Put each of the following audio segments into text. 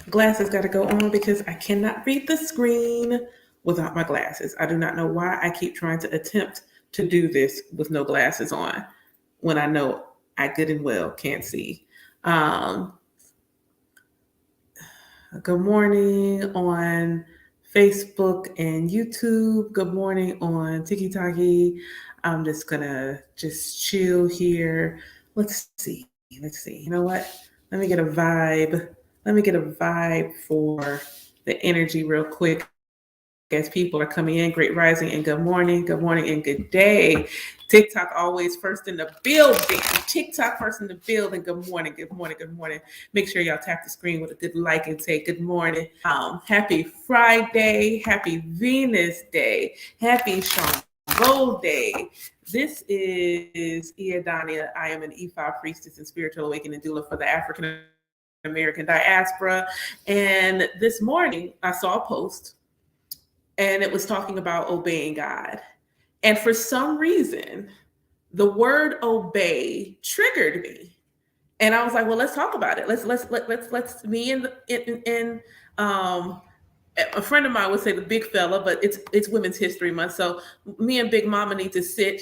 Glasses got to go on because I cannot read the screen without my glasses. I do not know why I keep trying to attempt to do this with no glasses on when I know I good and well can't see. Um, Good morning on Facebook and YouTube. Good morning on TikTok. I'm just gonna just chill here. Let's see. Let's see. You know what? Let me get a vibe. Let me get a vibe for the energy real quick as people are coming in. Great rising and good morning. Good morning and good day. TikTok always first in the building. TikTok first in the building. Good morning. Good morning. Good morning. Make sure y'all tap the screen with a good like and say good morning. Happy Friday. Happy Venus Day. Happy Shambho Day. This is Iadania. I am an E5 priestess and spiritual awakening doula for the African American diaspora. And this morning I saw a post and it was talking about obeying God. And for some reason, the word obey triggered me. And I was like, well, let's talk about it. Let's me and a friend of mine would say the big fella, but it's Women's History Month. So me and Big Mama need to sit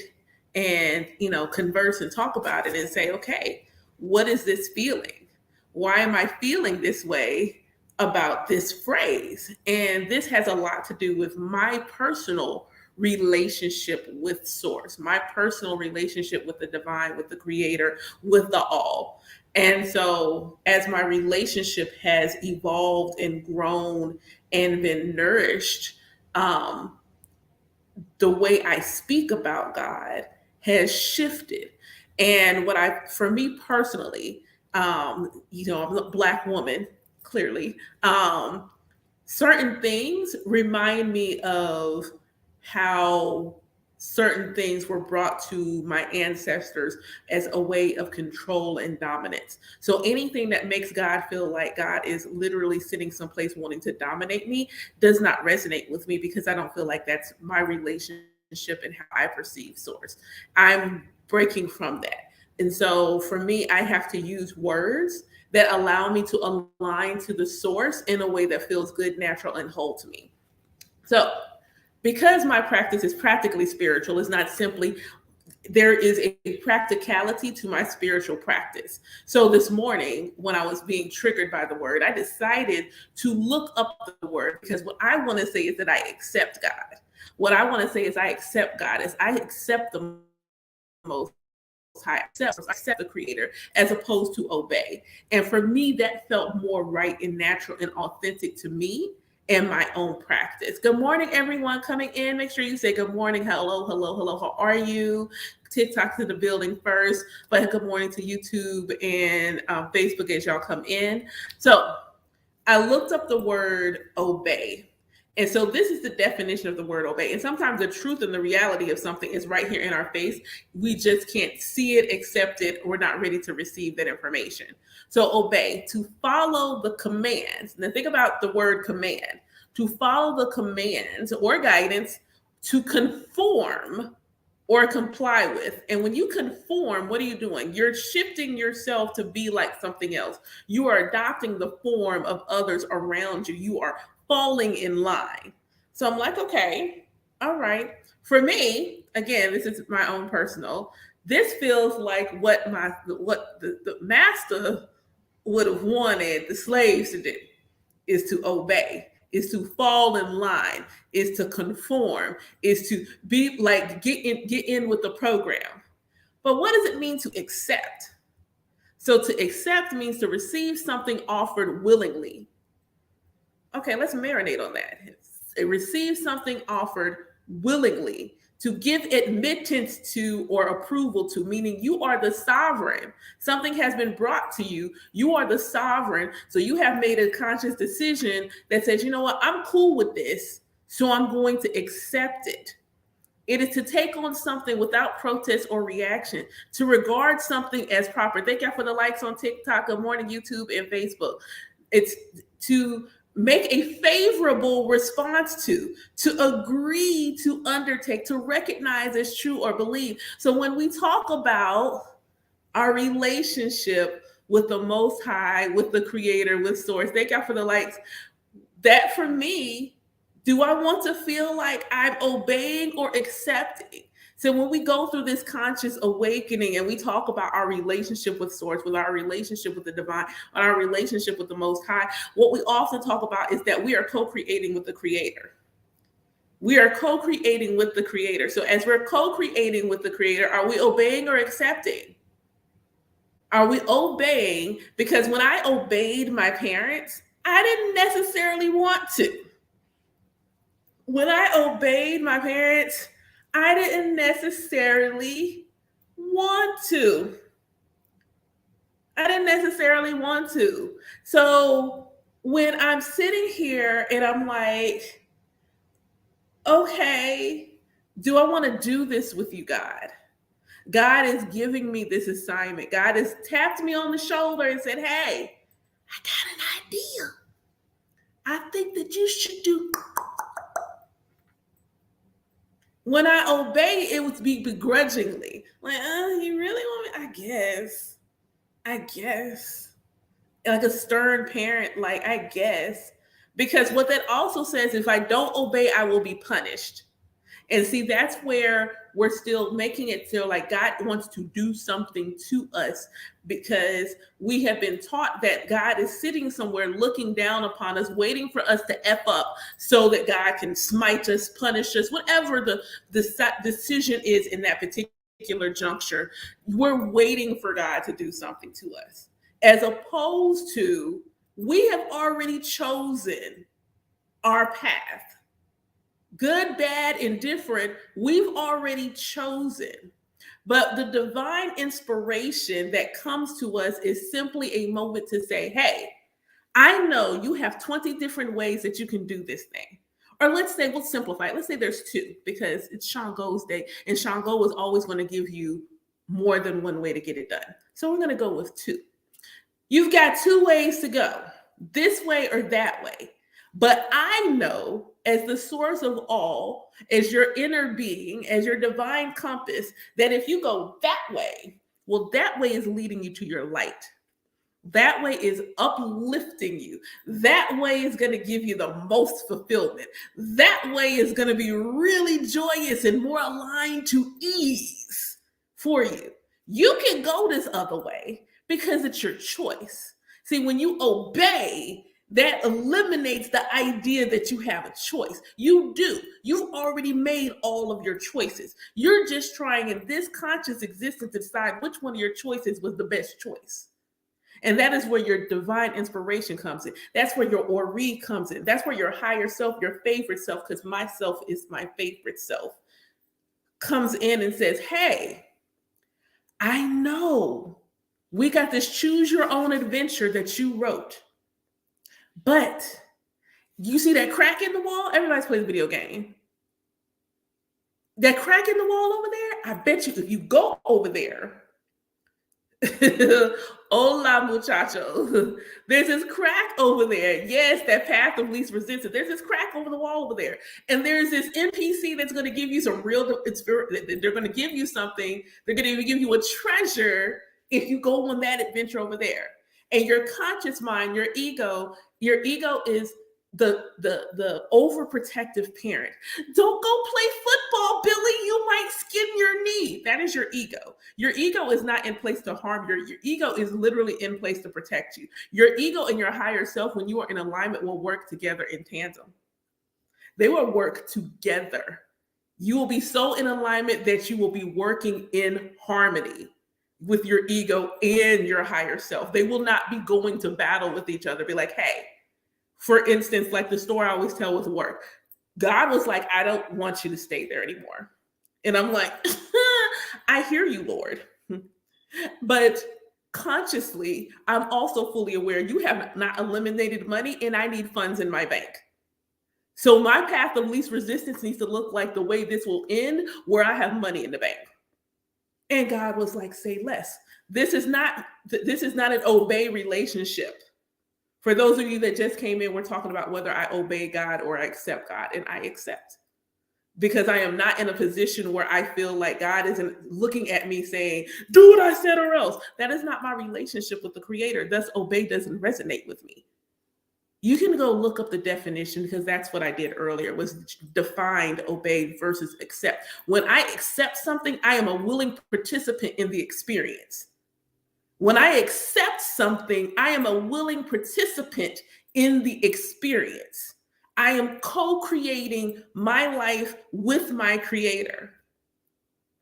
and converse and talk about it and say, okay, what is this feeling? Why am I feeling this way about this phrase? And this has a lot to do with my personal relationship with source, my personal relationship with the divine, with the creator, with the all. And so as my relationship has evolved and grown and been nourished, the way I speak about God has shifted. And for me personally, I'm a Black woman, clearly. Certain things remind me of how certain things were brought to my ancestors as a way of control and dominance. So anything that makes God feel like God is literally sitting someplace wanting to dominate me does not resonate with me because I don't feel like that's my relationship and how I perceive source. I'm breaking from that. And so for me, I have to use words that allow me to align to the source in a way that feels good, natural, and whole to me. So because my practice is practically spiritual, it's not simply there is a practicality to my spiritual practice. So this morning, when I was being triggered by the word, I decided to look up the word because what I want to say is that I accept God. What I want to say is I accept God, as I accept the Most High, I accept the Creator, as opposed to obey. And for me, that felt more right and natural and authentic to me and my own practice. Good morning, everyone coming in. Make sure you say good morning. Hello, hello, hello. How are you? TikTok to the building first, but good morning to YouTube and Facebook as y'all come in. So I looked up the word obey. And so this is the definition of the word obey. And sometimes the truth and the reality of something is right here in our face. We just can't see it, accept it. We're not ready to receive that information. So obey, to follow the commands. Now think about the word command. To follow the commands or guidance, to conform or comply with. And when you conform, what are you doing? You're shifting yourself to be like something else. You are adopting the form of others around you. You are falling in line. So I'm like, okay, all right. For me, again, this is my own personal. This feels like what the master would have wanted the slaves to do is to obey, is to fall in line, is to conform, is to be like get in with the program. But what does it mean to accept? So to accept means to receive something offered willingly. Okay, let's marinate on that. Receive something offered willingly, to give admittance to or approval to, meaning you are the sovereign. Something has been brought to you. You are the sovereign. So you have made a conscious decision that says, you know what, I'm cool with this. So I'm going to accept it. It is to take on something without protest or reaction, to regard something as proper. Thank y'all for the likes on TikTok, good morning, YouTube, and Facebook. It's to make a favorable response to agree, to undertake, to recognize as true or believe. So when we talk about Our relationship with the Most High, with the Creator, with Source. Thank God for the lights. That for me, do I want to feel like I'm obeying or accepting? So when we go through this conscious awakening and we talk about our relationship with Source, with our relationship with the divine, our relationship with the Most High, what we often talk about is that we are co-creating with the Creator. We are co-creating with the Creator. So as we're co-creating with the Creator, are we obeying or accepting? Are we obeying? Because when I obeyed my parents, I didn't necessarily want to. When I obeyed my parents, I didn't necessarily want to. I didn't necessarily want to. So when I'm sitting here and I'm like, okay, do I want to do this with you, God? God is giving me this assignment. God has tapped me on the shoulder and said, hey, I got an idea. I think that you should do. When I obey, it would be begrudgingly. Like, you really want me? I guess. Like a stern parent, like, I guess. Because what that also says, if I don't obey, I will be punished. And see, that's where we're still making it feel like God wants to do something to us, because we have been taught that God is sitting somewhere looking down upon us, waiting for us to F up so that God can smite us, punish us, whatever the decision is in that particular juncture. We're waiting for God to do something to us, as opposed to we have already chosen our path. Good, bad, indifferent, we've already chosen. But the divine inspiration that comes to us is simply a moment to say, hey, I know you have 20 different ways that you can do this thing. Or let's say, we'll simplify it. Let's say there's two, because it's Shango's day, and Shango is always going to give you more than one way to get it done. So we're going to go with two. You've got two ways to go, this way or that way. But I know, as the source of all, as your inner being, as your divine compass, that if you go that way, well, that way is leading you to your light. That way is uplifting you. That way is going to give you the most fulfillment. That way is going to be really joyous and more aligned to ease for you. You can go this other way because it's your choice. See, when you obey, that eliminates the idea that you have a choice. You do. You've already made all of your choices. You're just trying in this conscious existence to decide which one of your choices was the best choice. And that is where your divine inspiration comes in. That's where your Ori comes in. That's where your higher self, your favorite self, because my self is my favorite self, comes in and says, hey, I know we got this choose your own adventure that you wrote. But you see that crack in the wall? Everybody's playing a video game. That crack in the wall over there, I bet you if you go over there, hola muchacho, there's this crack over there. Yes, that path of least resistance. There's this crack over the wall over there. And there's this NPC that's going to give you some real, they're going to give you something. They're going to give you a treasure if you go on that adventure over there. And your conscious mind, your ego is the overprotective parent. Don't go play football, Billy. You might skin your knee. That is your ego. Your ego is not in place to harm you. Your ego is literally in place to protect you. Your ego and your higher self, when you are in alignment, will work together in tandem. They will work together. You will be so in alignment that you will be working in harmony with your ego and your higher self. They will not be going to battle with each other. Be like, hey, for instance, like the story I always tell with work, God was like, I don't want you to stay there anymore. And I'm like, I hear you, Lord. But consciously, I'm also fully aware you have not eliminated money and I need funds in my bank. So my path of least resistance needs to look like the way this will end, where I have money in the bank. And God was like, say less. This is not an obey relationship. For those of you that just came in, we're talking about whether I obey God or I accept God, and I accept. because I am not in a position where I feel like God isn't looking at me saying, do what I said or else. That is not my relationship with the Creator. Thus, obey doesn't resonate with me. You can go look up the definition, because that's what I did earlier, was defined obey versus accept. When I accept something, I am a willing participant in the experience. When I accept something, I am a willing participant in the experience. I am co-creating my life with my Creator.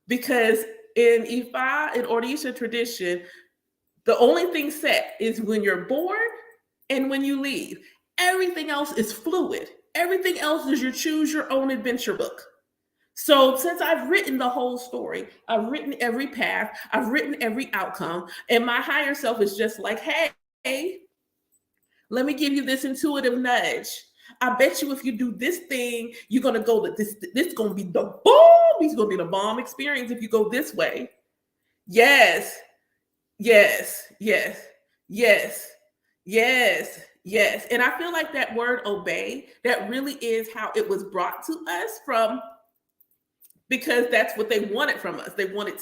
Because in Ifa and Orisha tradition, the only thing set is when you're born and when you leave. Everything else is fluid. Everything else is your choose your own adventure book. So since I've written the whole story, I've written every path, I've written every outcome, and my higher self is just like, hey, let me give you this intuitive nudge. I bet you if you do this thing, you're gonna go to this is gonna be the bomb. It's gonna be the bomb experience if you go this way. Yes, yes, yes, yes, yes, yes. And I feel like that word obey, that really is how it was brought to us from, because that's what they wanted from us. They wanted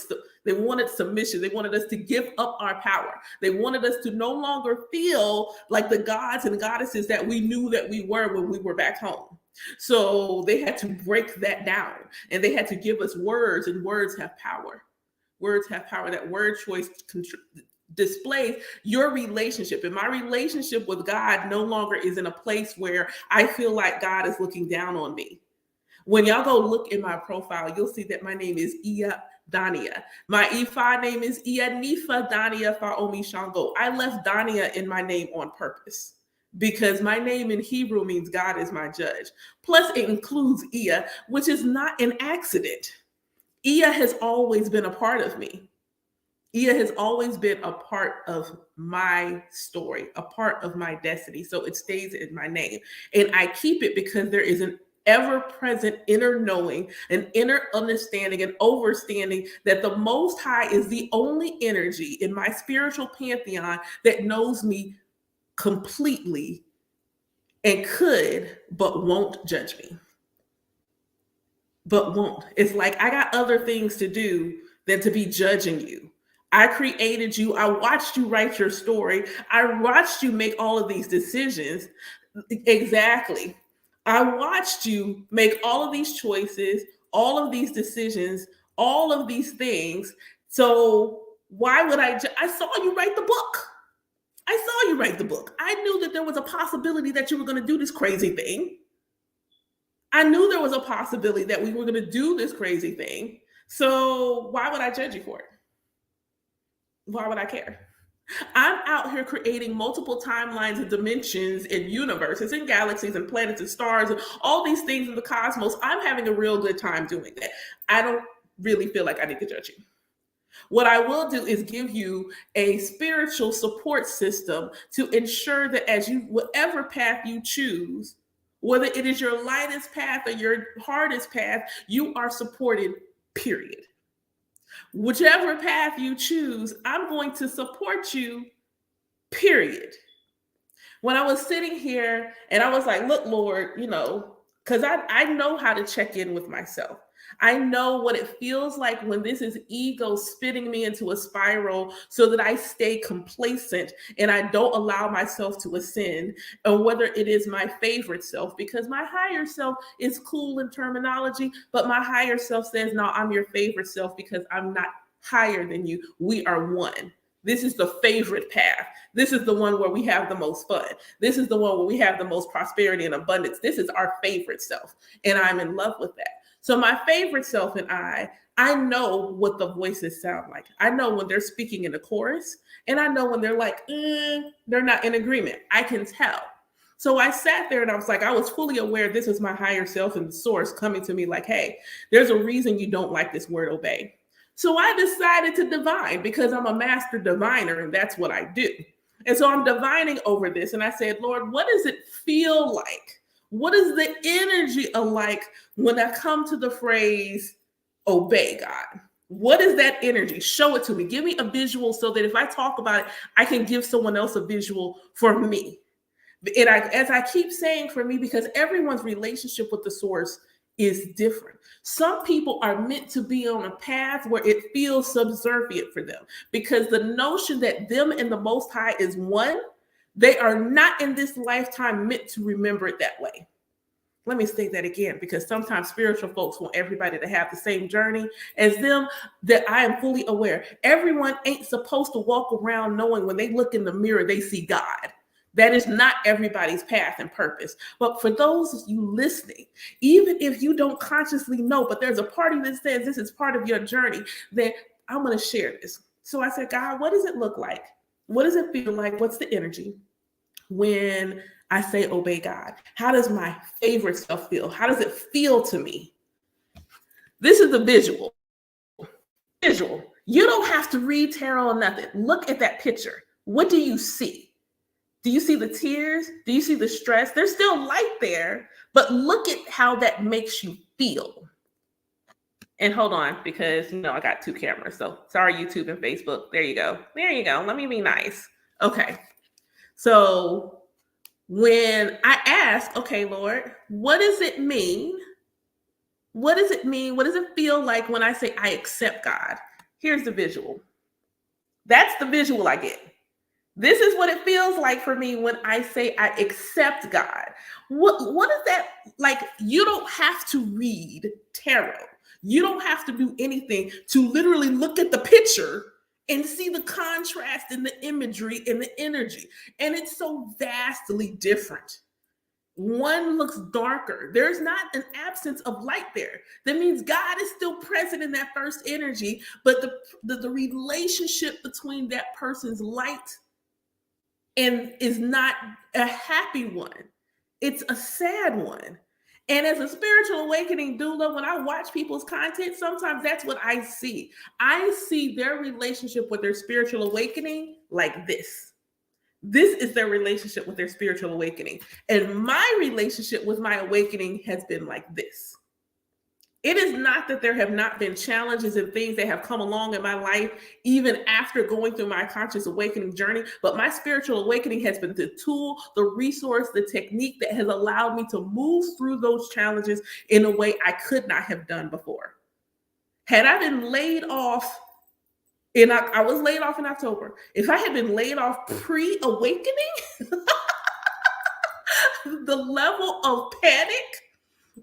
submission. They wanted us to give up our power. They wanted us to no longer feel like the gods and goddesses that we knew that we were when we were back home. So they had to break that down, and they had to give us words, and words have power. Words have power. That word choice displays your relationship. And my relationship with God no longer is in a place where I feel like God is looking down on me. When y'all go look in my profile, you'll see that my name is Iya Dania. My Ifa name is Iya Nifa Dania Faomi Shango. I left Dania in my name on purpose, because my name in Hebrew means God is my judge. Plus, it includes Iya, which is not an accident. Iya has always been a part of me. Iya has always been a part of my story, a part of my destiny. So it stays in my name. And I keep it because there is an ever-present inner knowing, an inner understanding, and overstanding that the Most High is the only energy in my spiritual pantheon that knows me completely and could, but won't judge me. But won't. It's like, I got other things to do than to be judging you. I created you. I watched you write your story. I watched you make all of these decisions. Exactly. I watched you make all of these choices, all of these decisions, all of these things. So why would I saw you write the book. I saw you write the book. I knew that there was a possibility that you were going to do this crazy thing. I knew there was a possibility that we were going to do this crazy thing. So why would I judge you for it? Why would I care? I'm out here creating multiple timelines and dimensions and universes and galaxies and planets and stars and all these things in the cosmos. I'm having a real good time doing that. I don't really feel like I need to judge you. What I will do is give you a spiritual support system to ensure that as you, whatever path you choose, whether it is your lightest path or your hardest path, you are supported, period. Whichever path you choose, I'm going to support you, period. When I was sitting here and I was like, look, Lord, because I know how to check in with myself. I know what it feels like when this is ego spitting me into a spiral so that I stay complacent and I don't allow myself to ascend, and whether it is my favorite self, because my higher self is cool in terminology, but my higher self says, no, I'm your favorite self because I'm not higher than you. We are one. This is the favorite path. This is the one where we have the most fun. This is the one where we have the most prosperity and abundance. This is our favorite self, and I'm in love with that. So my favorite self and I know what the voices sound like. I know when they're speaking in the chorus, and I know when they're like, they're not in agreement. I can tell. So I sat there and I was like, I was fully aware this is my higher self and the source coming to me like, hey, there's a reason you don't like this word obey. So I decided to divine because I'm a master diviner and that's what I do. And so I'm divining over this. And I said, Lord, what does it feel like? What is the energy like when I come to the phrase, obey God? What is that energy? Show it to me. Give me a visual so that if I talk about it, I can give someone else a visual for me. And as I keep saying for me, because everyone's relationship with the source is different. Some people are meant to be on a path where it feels subservient for them, because the notion that them and the Most High is one, they are not in this lifetime meant to remember it that way. Let me say that again, because sometimes spiritual folks want everybody to have the same journey as them. That I am fully aware. Everyone ain't supposed to walk around knowing when they look in the mirror, they see God. That is not everybody's path and purpose. But for those of you listening, even if you don't consciously know, but there's a party that says this is part of your journey, then I'm going to share this. So I said, God, what does it look like? What does it feel like? What's the energy when I say obey God? How does my favorite stuff feel? How does it feel to me? This is the visual. You don't have to read tarot or nothing. Look at that picture. What do you see? Do you see the tears? Do you see the stress? There's still light there, but look at how that makes you feel. And hold on, because I got two cameras. So sorry, YouTube and Facebook. There you go. Let me be nice. Okay. So when I ask, okay, Lord, what does it mean? What does it mean? What does it feel like when I say I accept God? Here's the visual. That's the visual I get. This is what it feels like for me when I say I accept God. What is that like? You don't have to read tarot. You don't have to do anything to literally look at the picture and see the contrast in the imagery and the energy. And it's so vastly different. One looks darker. There's not an absence of light there. That means God is still present in that first energy, but the relationship between that person's light and is not a happy one. It's a sad one. And as a spiritual awakening doula, when I watch people's content, sometimes that's what I see. I see their relationship with their spiritual awakening like this. This is their relationship with their spiritual awakening. And my relationship with my awakening has been like this. It is not that there have not been challenges and things that have come along in my life, even after going through my conscious awakening journey, but my spiritual awakening has been the tool, the resource, the technique that has allowed me to move through those challenges in a way I could not have done before. Had I been laid off, I was laid off in October. If I had been laid off pre-awakening, the level of panic,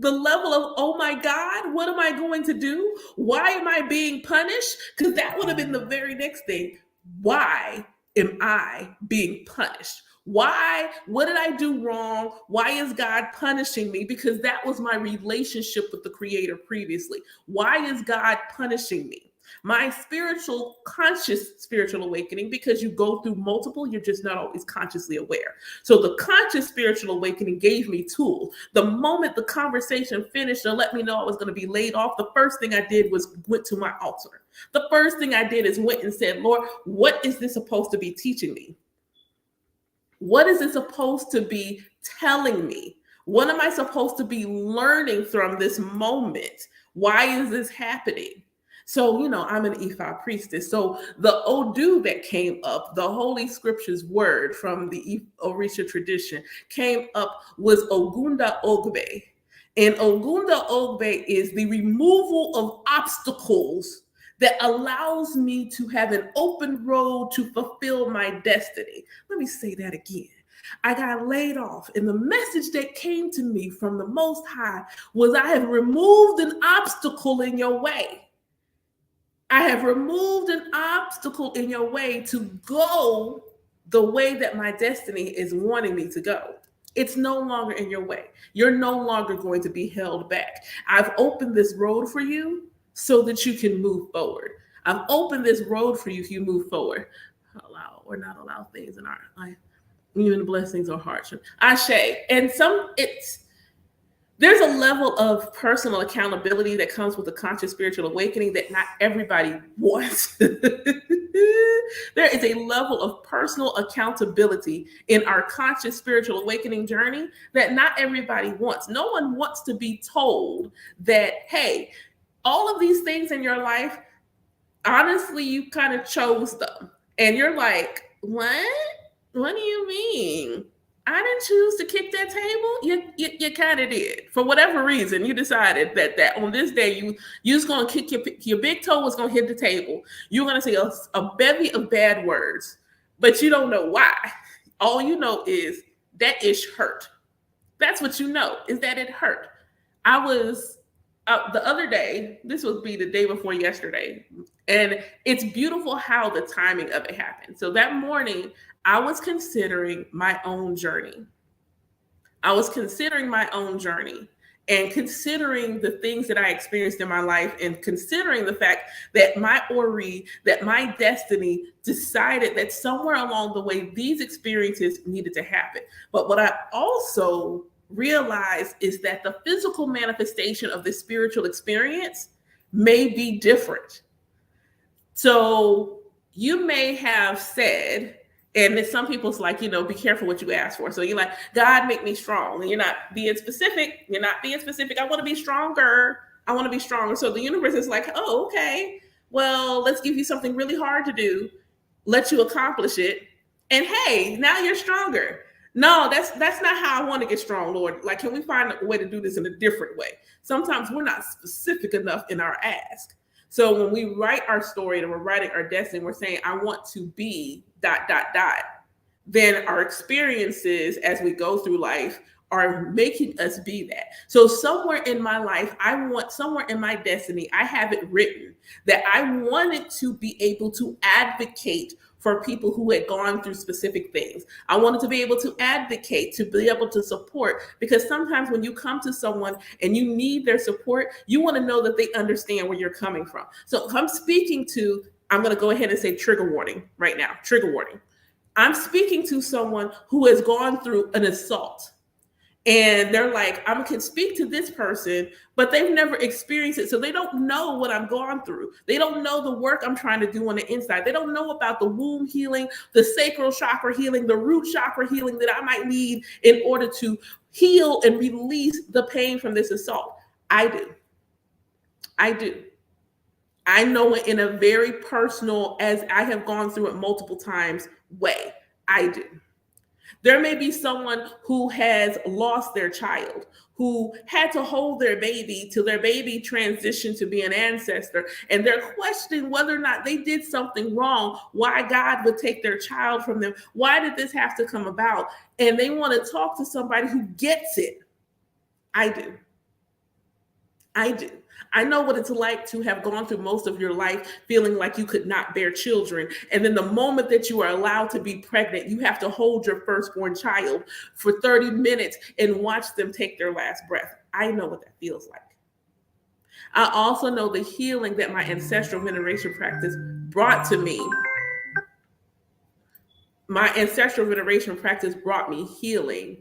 the level of, oh my God, what am I going to do? Why am I being punished? Because that would have been the very next thing. Why am I being punished? Why? What did I do wrong? Why is God punishing me? Because that was my relationship with the Creator previously. Why is God punishing me? My conscious spiritual awakening, because you go through multiple, you're just not always consciously aware. So the conscious spiritual awakening gave me tools. The moment the conversation finished and let me know I was going to be laid off, the first thing I did was went to my altar. The first thing I did is went and said, Lord, what is this supposed to be teaching me? What is it supposed to be telling me? What am I supposed to be learning from this moment? Why is this happening? So, I'm an Ifa priestess. So the Odu that came up, the Holy Scriptures word from the Orisha tradition came up was Ogunda Ogbe. And Ogunda Ogbe is the removal of obstacles that allows me to have an open road to fulfill my destiny. Let me say that again. I got laid off, and the message that came to me from the Most High was, I have removed an obstacle in your way. I have removed an obstacle in your way to go the way that my destiny is wanting me to go. It's no longer in your way. You're no longer going to be held back. I've opened this road for you so that you can move forward. I've opened this road for you if you move forward. Allow or not allow things in our life, even blessings or hardship. Ashe. And there's a level of personal accountability that comes with a conscious spiritual awakening that not everybody wants. There is a level of personal accountability in our conscious spiritual awakening journey that not everybody wants. No one wants to be told that, hey, all of these things in your life, honestly, you kind of chose them. And you're like, what? What do you mean? I didn't choose to kick that table. You kind of did. For whatever reason, you decided that on this day you was gonna kick your big toe was gonna hit the table. You're gonna say a bevy of bad words, but you don't know why. All you know is that ish hurt. That's what you know, is that it hurt. I was the other day. This would be the day before yesterday, and it's beautiful how the timing of it happened. So that morning, I was considering my own journey. I was considering my own journey and considering the things that I experienced in my life and considering the fact that my Ori, that my destiny decided that somewhere along the way, these experiences needed to happen. But what I also realized is that the physical manifestation of the spiritual experience may be different. So you may have said, and then some people's like, be careful what you ask for. So you're like, God, make me strong. And you're not being specific. You're not being specific. I want to be stronger. I want to be stronger. So the universe is like, oh, okay. Well, let's give you something really hard to do. Let you accomplish it. And hey, now you're stronger. No, that's not how I want to get strong, Lord. Like, can we find a way to do this in a different way? Sometimes we're not specific enough in our ask. So when we write our story and we're writing our destiny, we're saying, I want to be ... Then our experiences as we go through life are making us be that. So somewhere in my life, somewhere in my destiny, I have it written that I wanted to be able to advocate for people who had gone through specific things. I wanted to be able to advocate, to be able to support, because sometimes when you come to someone and you need their support, you want to know that they understand where you're coming from. So if I'm going to go ahead and say trigger warning right now, trigger warning. I'm speaking to someone who has gone through an assault. And they're like, I can speak to this person, but they've never experienced it. So they don't know what I'm going through. They don't know the work I'm trying to do on the inside. They don't know about the womb healing, the sacral chakra healing, the root chakra healing that I might need in order to heal and release the pain from this assault. I do. I know it in a very personal, as I have gone through it multiple times, way. I do. There may be someone who has lost their child, who had to hold their baby till their baby transitioned to be an ancestor, and they're questioning whether or not they did something wrong, why God would take their child from them. Why did this have to come about? And they want to talk to somebody who gets it. I do. I know what it's like to have gone through most of your life feeling like you could not bear children. And then the moment that you are allowed to be pregnant, you have to hold your firstborn child for 30 minutes and watch them take their last breath. I know what that feels like. I also know the healing that my ancestral veneration practice brought to me. My ancestral veneration practice brought me healing.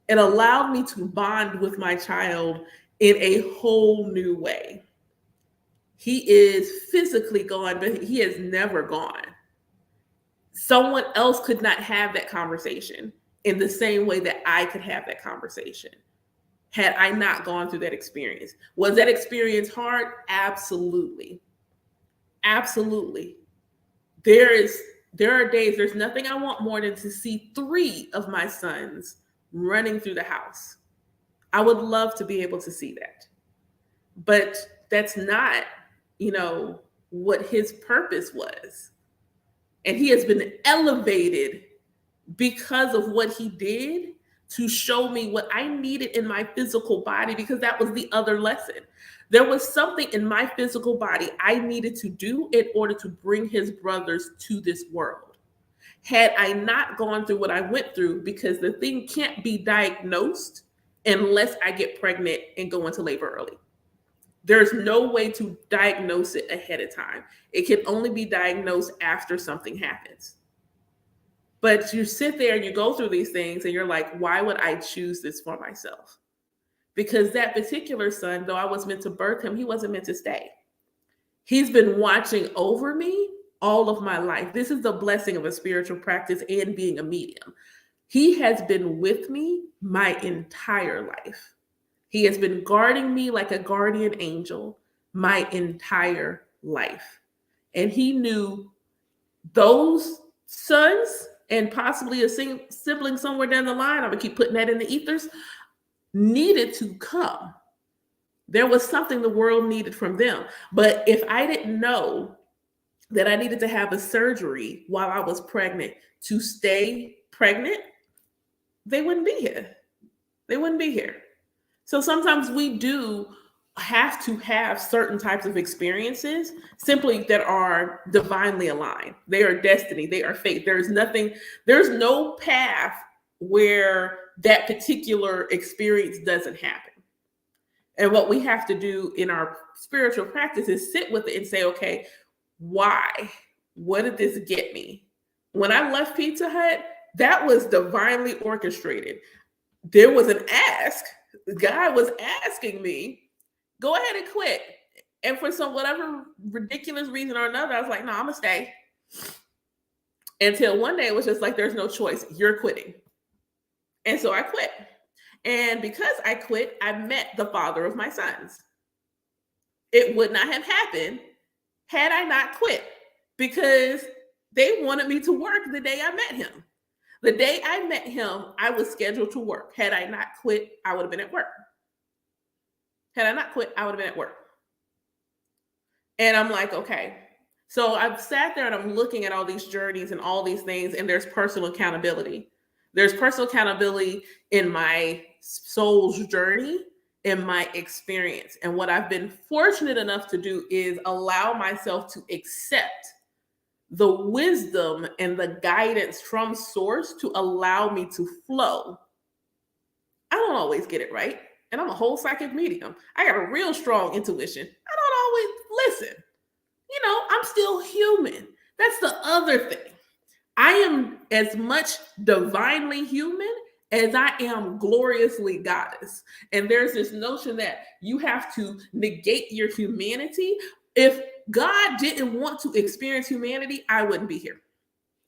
It allowed me to bond with my child in a whole new way. He is physically gone, but he is never gone. Someone else could not have that conversation in the same way that I could have that conversation had I not gone through that experience. Was that experience hard? Absolutely. Absolutely. There are days, there's nothing I want more than to see 3 of my sons running through the house. I would love to be able to see that. But that's not, what his purpose was. And he has been elevated because of what he did to show me what I needed in my physical body, because that was the other lesson. There was something in my physical body I needed to do in order to bring his brothers to this world. Had I not gone through what I went through, because the thing can't be diagnosed unless I get pregnant and go into labor early. There's no way to diagnose it ahead of time. It can only be diagnosed after something happens. But you sit there and you go through these things and you're like, why would I choose this for myself? Because that particular son, though I was meant to birth him, he wasn't meant to stay. He's been watching over me all of my life. This is the blessing of a spiritual practice and being a medium. He has been with me my entire life. He has been guarding me like a guardian angel my entire life. And he knew those sons and possibly a sibling somewhere down the line, I'm gonna keep putting that in the ethers, needed to come. There was something the world needed from them. But if I didn't know that I needed to have a surgery while I was pregnant to stay pregnant, they wouldn't be here. They wouldn't be here. So sometimes we do have to have certain types of experiences simply that are divinely aligned. They are destiny, they are fate. There's no path where that particular experience doesn't happen. And what we have to do in our spiritual practice is sit with it and say, okay, why? What did this get me? When I left Pizza Hut, that was divinely orchestrated. There was an ask. God was asking me, go ahead and quit. And for some whatever ridiculous reason or another, I was like, no, I'm gonna stay. Until one day it was just like, there's no choice. You're quitting. And so I quit. And because I quit, I met the father of my sons. It would not have happened had I not quit, because they wanted me to work the day I met him. The day I met him, I was scheduled to work. Had I not quit, I would have been at work. Had I not quit, I would have been at work. And I'm like, okay. So I've sat there and I'm looking at all these journeys and all these things, and there's personal accountability. There's personal accountability in my soul's journey, in my experience. And what I've been fortunate enough to do is allow myself to accept the wisdom and the guidance from source to allow me to flow. I don't always get it right. And I'm a whole psychic medium. I got a real strong intuition. I don't always listen. I'm still human. That's the other thing. I am as much divinely human as I am gloriously goddess. And there's this notion that you have to negate your humanity. If God didn't want to experience humanity, I wouldn't be here.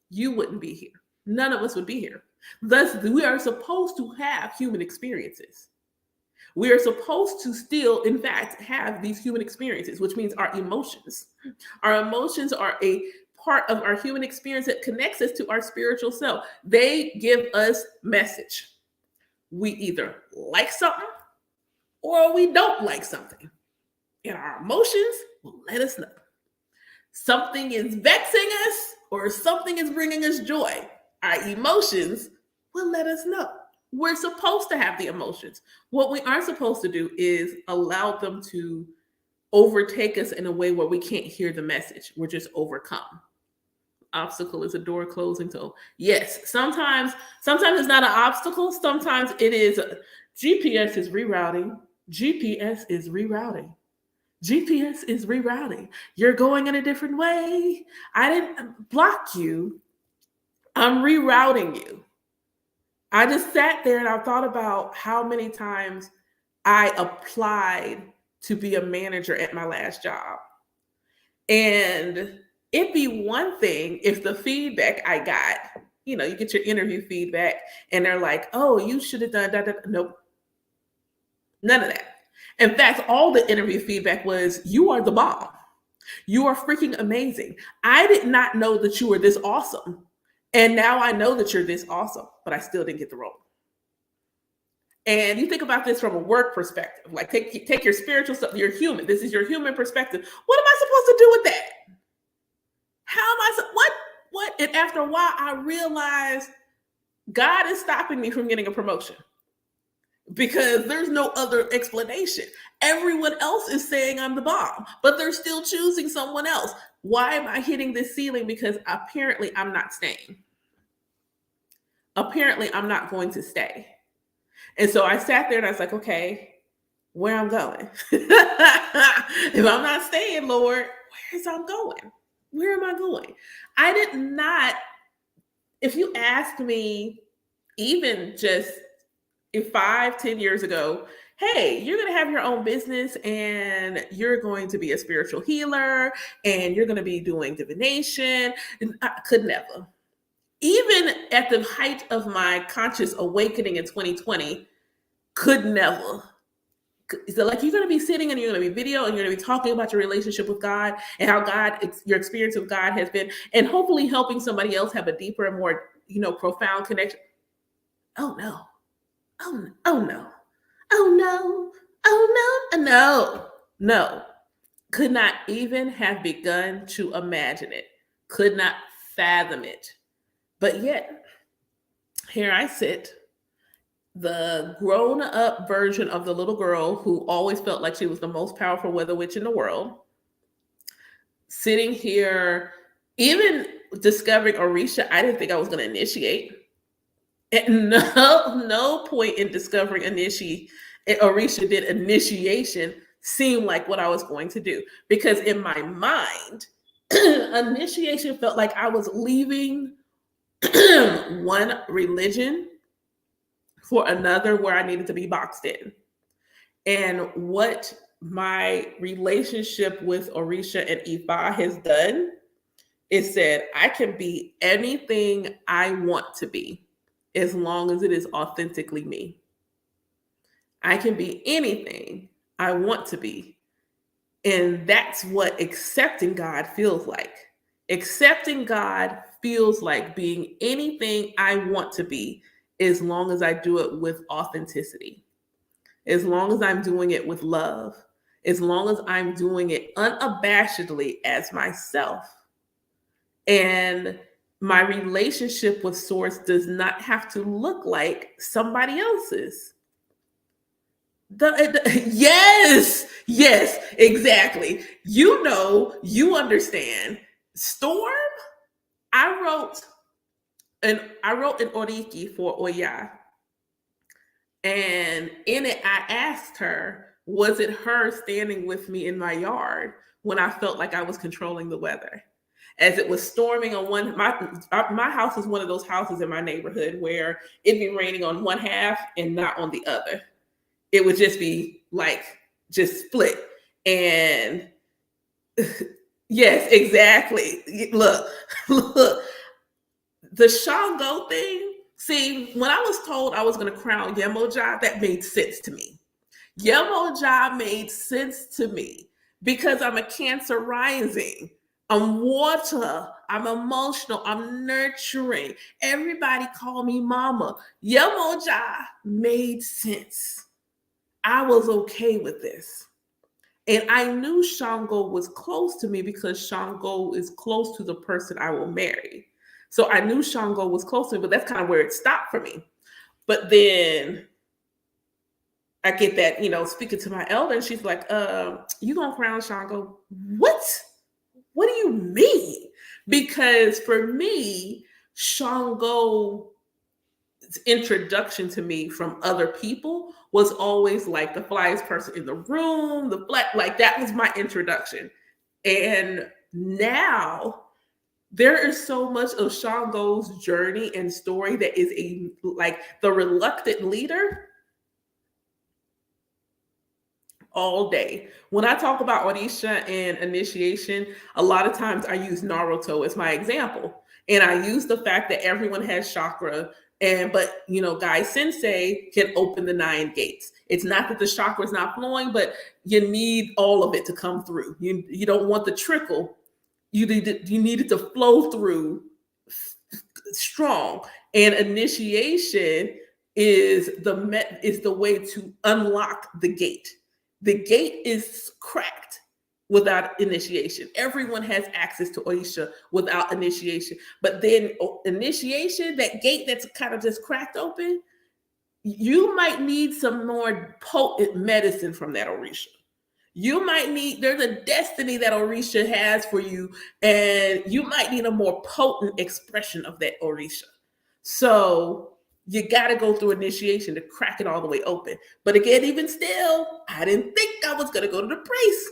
You wouldn't be here. None of us would be here. Thus, we are supposed to have human experiences. We are supposed to still, in fact, have these human experiences, which means our emotions. Our emotions are a part of our human experience that connects us to our spiritual self. They give us message. We either like something or we don't like something. And our emotions will let us know. Something is vexing us or something is bringing us joy. Our emotions will let us know. We're supposed to have the emotions. What we aren't supposed to do is allow them to overtake us in a way where we can't hear the message. We're just overcome. Obstacle is a door closing. So yes, sometimes it's not an obstacle. Sometimes it is GPS is rerouting. GPS is rerouting. GPS is rerouting. You're going in a different way. I didn't block you. I'm rerouting you. I just sat there and I thought about how many times I applied to be a manager at my last job. And it'd be one thing if the feedback I got, you get your interview feedback and they're like, oh, you should have done that. Nope. None of that. In fact, all the interview feedback was, you are the bomb. You are freaking amazing. I did not know that you were this awesome. And now I know that you're this awesome, but I still didn't get the role. And you think about this from a work perspective, like take your spiritual stuff, you're human. This is your human perspective. What am I supposed to do with that? How am I, what? And after a while, I realized God is stopping me from getting a promotion because there's no other explanation. Everyone else is saying I'm the bomb, but they're still choosing someone else. Why am I hitting this ceiling? Because apparently I'm not staying. Apparently I'm not going to stay. And so I sat there and I was like, okay, where I'm going? If I'm not staying, Lord, where's I'm going? Where am I going? I did not, if you asked me, even just 5-10 years ago, hey, you're going to have your own business and you're going to be a spiritual healer and you're going to be doing divination. I could never. Even at the height of my conscious awakening in 2020, could never. So like you're going to be sitting and you're going to be video and you're going to be talking about your relationship with God and how your experience with God has been, and hopefully helping somebody else have a deeper and more profound connection. Oh no. Oh no. Oh no. Oh no. No. No. Could not even have begun to imagine it. Could not fathom it. But yet, here I sit, the grown up version of the little girl who always felt like she was the most powerful weather witch in the world, sitting here, even discovering Orisha, I didn't think I was going to initiate. At no point in discovering Orisha did initiation seem like what I was going to do. Because in my mind, initiation felt like I was leaving one religion for another where I needed to be boxed in. And what my relationship with Orisha and Ifa has done is said, I can be anything I want to be as long as it is authentically me. I can be anything I want to be. And that's what accepting God feels like. Accepting God feels like being anything I want to be as long as I do it with authenticity, as long as I'm doing it with love, as long as I'm doing it unabashedly as myself. And my relationship with Source does not have to look like somebody else's. Yes, exactly. You understand. Storm, I wrote an Oriki for Oya. And in it, I asked her, was it her standing with me in my yard when I felt like I was controlling the weather? As it was storming on my house is one of those houses in my neighborhood where it'd be raining on one half and not on the other. It would just be like just split. And yes, exactly. Look, the Shango thing. See, when I was told I was going to crown Yemoja, that made sense to me. Yemoja made sense to me because I'm a Cancer rising. I'm water. I'm emotional. I'm nurturing. Everybody call me mama. Yemoja made sense. I was okay with this. And I knew Shango was close to me because Shango is close to the person I will marry. So I knew Shango was close to me, but that's kind of where it stopped for me. But then I get that, speaking to my elder, and she's like, you gonna crown Shango? What? What do you mean? Because for me, Shango's introduction to me from other people was always like the flyest person in the room, like that was my introduction. And now there is so much of Shango's journey and story that is like the reluctant leader all day. When I talk about Orisha and initiation, a lot of times I use Naruto as my example. And I use the fact that everyone has chakra, but Guy Sensei can open the 9 gates. It's not that the chakra is not flowing, but you need all of it to come through. You don't want the trickle. You need it to flow through strong. And initiation is the way to unlock the gate. The gate is cracked without initiation. Everyone has access to Orisha without initiation. But then initiation, that gate that's kind of just cracked open, you might need some more potent medicine from that Orisha. There's a destiny that Orisha has for you, and you might need a more potent expression of that Orisha. So you got to go through initiation to crack it all the way open. But again, even still, I didn't think I was going to go to the priest.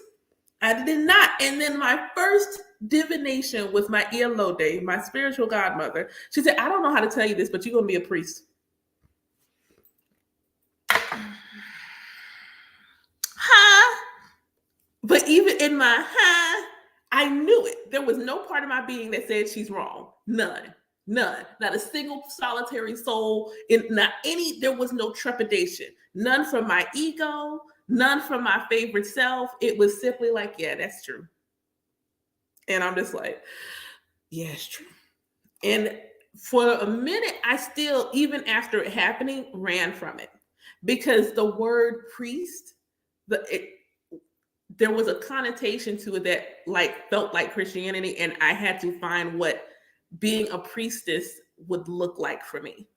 I did not. And then my first divination with my Ialode, my spiritual godmother, she said, I don't know how to tell you this, but you're going to be a priest. But even in my I knew it. There was no part of my being that said she's wrong. None. Not a single solitary soul. There was no trepidation. None from my ego, none from my favorite self. It was simply like, yeah, that's true. And I'm just like, yeah, it's true. And For a minute, I still, even after it happening, ran from it because the word priest, it, there was a connotation to it that like felt like Christianity, and I had to find what being a priestess would look like for me.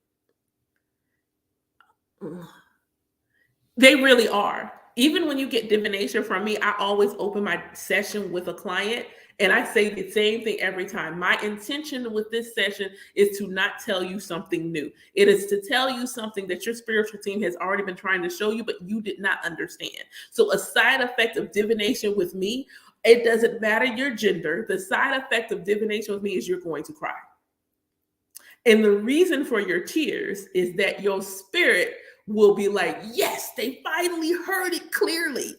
They really are. Even when you get divination from me, I always open my session with a client and I say the same thing every time. My intention with this session is to not tell you something new. It is to tell you something that your spiritual team has already been trying to show you, but you did not understand. So, a side effect of divination with me, it doesn't matter your gender. The side effect of divination with me is you're going to cry. And the reason for your tears is that your spirit will be like, yes, they finally heard it clearly.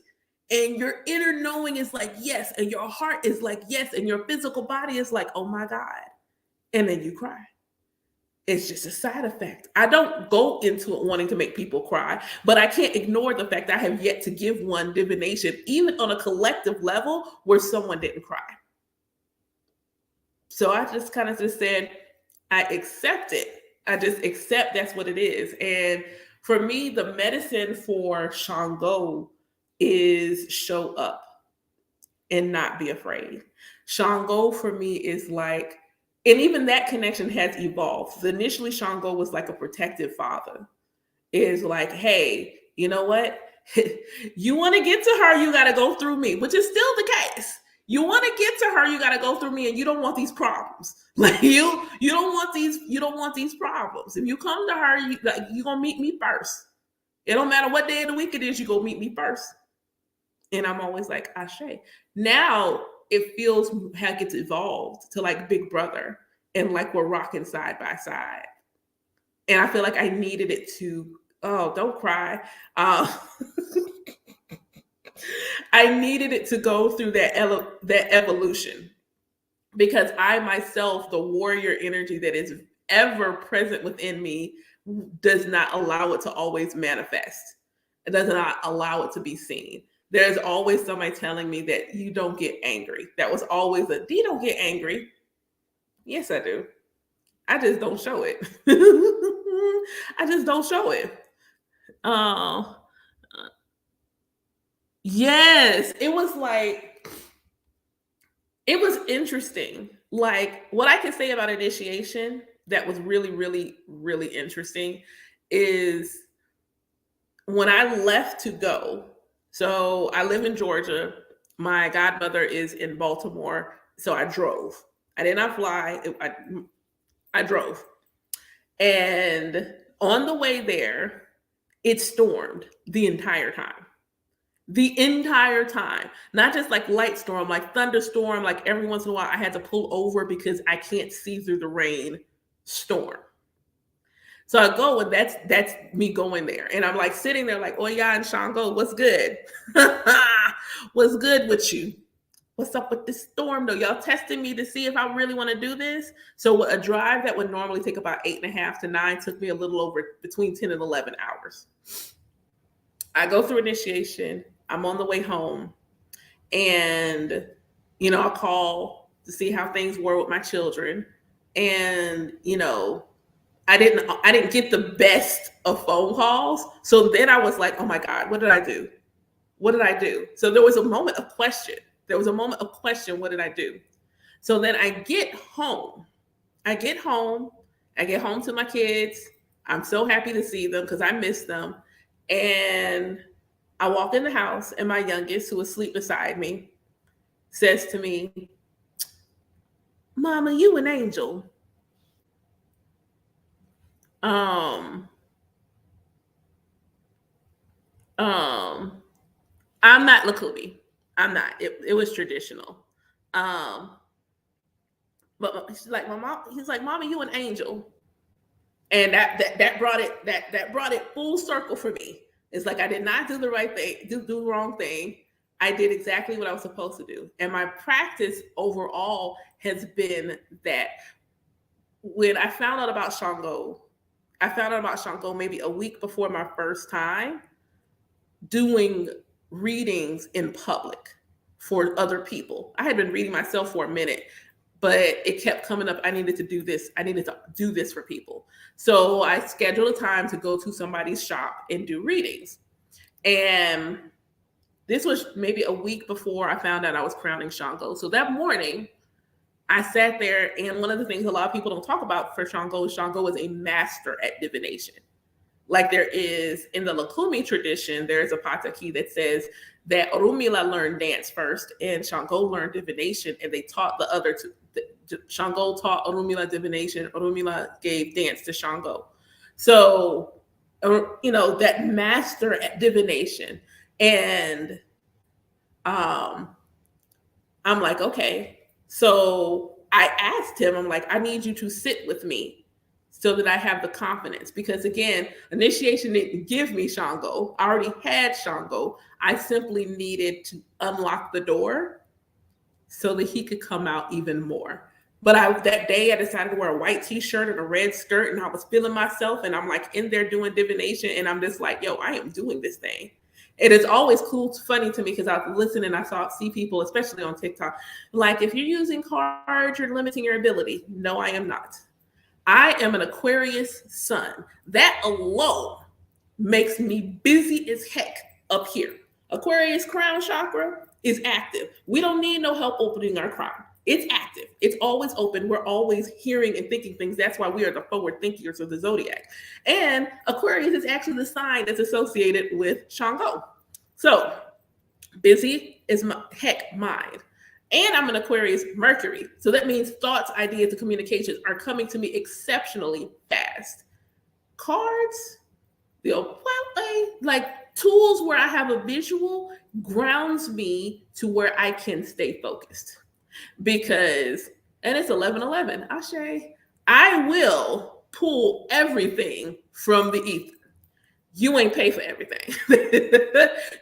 And your inner knowing is like, yes. And your heart is like, yes. And your physical body is like, oh my God. And then you cry. It's just a side effect. I don't go into it wanting to make people cry, but I can't ignore the fact I have yet to give one divination, even on a collective level, where someone didn't cry. So I just kind of just said, I accept it. I just accept that's what it is. And for me, the medicine for Shango is show up and not be afraid. Shango for me is like, and even that connection has evolved. Initially, Shango was like a protective father. Is like, hey, you know what? You want to get to her, you got to go through me, which is still the case. You want to get to her, you got to go through me, and you don't want these problems. Like you don't want these problems. If you come to her, you gonna meet me first. It don't matter what day of the week it is, you go meet me first. And I'm always like, Ashe. Now it feels like it's evolved to like Big Brother, and like we're rocking side by side. And I feel like I needed it to, oh, don't cry. I needed it to go through that evolution, because I myself, the warrior energy that is ever present within me, does not allow it to always manifest. It does not allow it to be seen. There's always somebody telling me that you don't get angry. That was always you don't get angry. Yes, I do. I just don't show it. I just don't show it. Uh, yes, it was interesting. Like what I can say about initiation that was really, really, really interesting is when I left to go. So I live in Georgia. My godmother is in Baltimore. So I drove. I did not fly. I drove. And on the way there, it stormed the entire time. The entire time. Not just like light storm, like thunderstorm, like every once in a while I had to pull over because I can't see through the rain storm. So I go, and that's me going there. And I'm like sitting there like, oh yeah, and Shango, what's good? What's good with you? What's up with this storm though? Y'all testing me to see if I really want to do this? So a drive that would normally take about 8.5 to 9 took me a little over between 10 and 11 hours. I go through initiation. I'm on the way home, and I call to see how things were with my children. And I didn't get the best of phone calls. So then I was like, oh my God, what did I do? What did I do? So there was a moment of question. What did I do? So then I get home. I get home. I get home to my kids. I'm so happy to see them because I miss them. And I walk in the house, and my youngest, who is asleep beside me, says to me, Mama, you an angel. Um, um, I'm not Lakumi. I'm not. It was traditional. Um, but she's like, my mom, he's like, Mama, you an angel. And that brought it full circle for me. It's like I did not do the right thing, do the wrong thing. I did exactly what I was supposed to do. And my practice overall has been that when I found out about Shango maybe a week before my first time doing readings in public for other people. I had been reading myself for a minute, but it kept coming up. I needed to do this. I needed to do this for people. So I scheduled a time to go to somebody's shop and do readings. And this was maybe a week before I found out I was crowning Shango. So that morning, I sat there, and one of the things a lot of people don't talk about for Shango is a master at divination. Like there is in the Lakumi tradition, there's a pataki that says that Orunmila learned dance first and Shango learned divination, and they taught the other two. Shango taught Orunmila divination, Orunmila gave dance to Shango. So, that master at divination. And I'm like, okay. So I asked him, I'm like, I need you to sit with me so that I have the confidence. Because again, initiation didn't give me Shango. I already had Shango. I simply needed to unlock the door so that he could come out even more. But that day I decided to wear a white t-shirt and a red skirt, and I was feeling myself, and I'm like in there doing divination, and I'm just like, yo, I am doing this thing. It is always cool, funny to me, because I listen and see people, especially on TikTok, like, if you're using cards, you're limiting your ability. No, I am not. I am an Aquarius sun. That alone makes me busy as heck up here. Aquarius crown chakra is active. We don't need no help opening our crown. It's active. It's always open. We're always hearing and thinking things. That's why we are the forward thinkers of the zodiac. And Aquarius is actually the sign that's associated with Shango. So busy is my heck mind. And I'm an Aquarius Mercury. So that means thoughts, ideas, and communications are coming to me exceptionally fast. Cards, like tools where I have a visual grounds me to where I can stay focused. Because, and it's 11:11, Ashe, I will pull everything from the ether. You ain't pay for everything.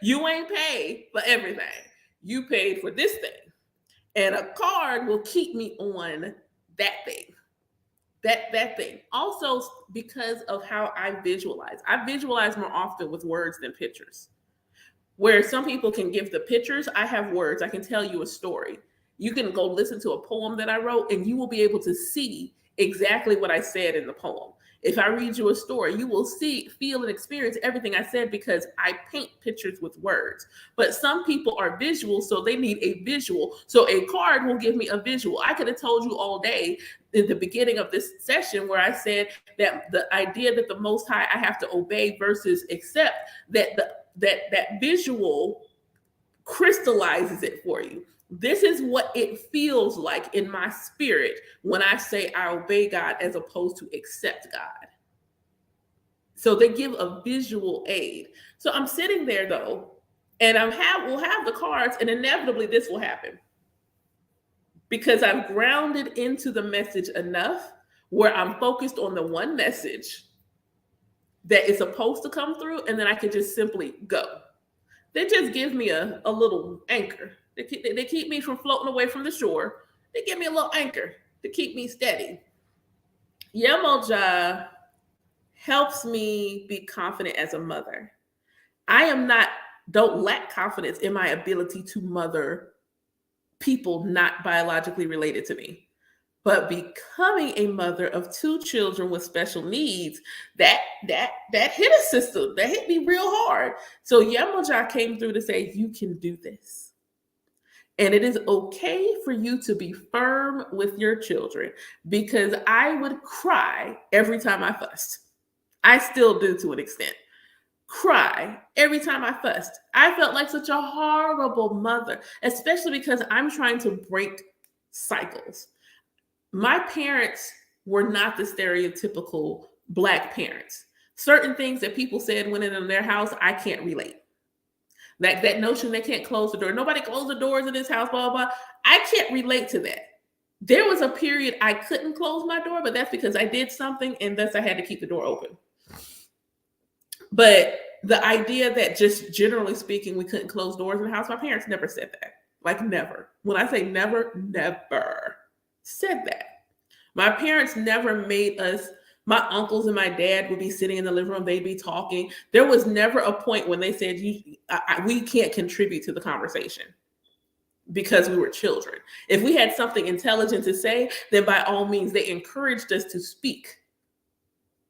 You ain't paid for everything. You paid for this thing. And a card will keep me on that thing. That thing. Also, because of how I visualize more often with words than pictures. Where some people can give the pictures, I have words. I can tell you a story. You can go listen to a poem that I wrote, and you will be able to see exactly what I said in the poem. If I read you a story, you will see, feel, and experience everything I said because I paint pictures with words. But some people are visual, so they need a visual. So a card will give me a visual. I could have told you all day in the beginning of this session where I said that the idea that the Most High I have to obey versus accept, that visual crystallizes it for you. This is what it feels like in my spirit when I say I obey God as opposed to accept God. So they give a visual aid. So I'm sitting there though, and we'll have the cards, and inevitably this will happen because I've grounded into the message enough where I'm focused on the one message that is supposed to come through, and then I can just simply go. They just give me a little anchor. They keep me from floating away from the shore. They give me a little anchor to keep me steady. Yemoja helps me be confident as a mother. Don't lack confidence in my ability to mother people not biologically related to me. But becoming a mother of 2 children with special needs, that hit a system. That hit me real hard. So Yemoja came through to say, you can do this. And it is okay for you to be firm with your children, because I would cry every time I fussed. I still do to an extent. Cry every time I fussed. I felt like such a horrible mother, especially because I'm trying to break cycles. My parents were not the stereotypical Black parents. Certain things that people said went in their house, I can't relate. Like that notion they can't close the door. Nobody closed the doors in this house, blah, blah, blah. I can't relate to that. There was a period I couldn't close my door, but that's because I did something and thus I had to keep the door open. But the idea that just generally speaking, we couldn't close doors in the house, my parents never said that. Like never. When I say never, never said that. My parents never made us. My uncles and my dad would be sitting in the living room. They'd be talking. There was never a point when they said, we can't contribute to the conversation. because we were children. If we had something intelligent to say, then by all means, they encouraged us to speak.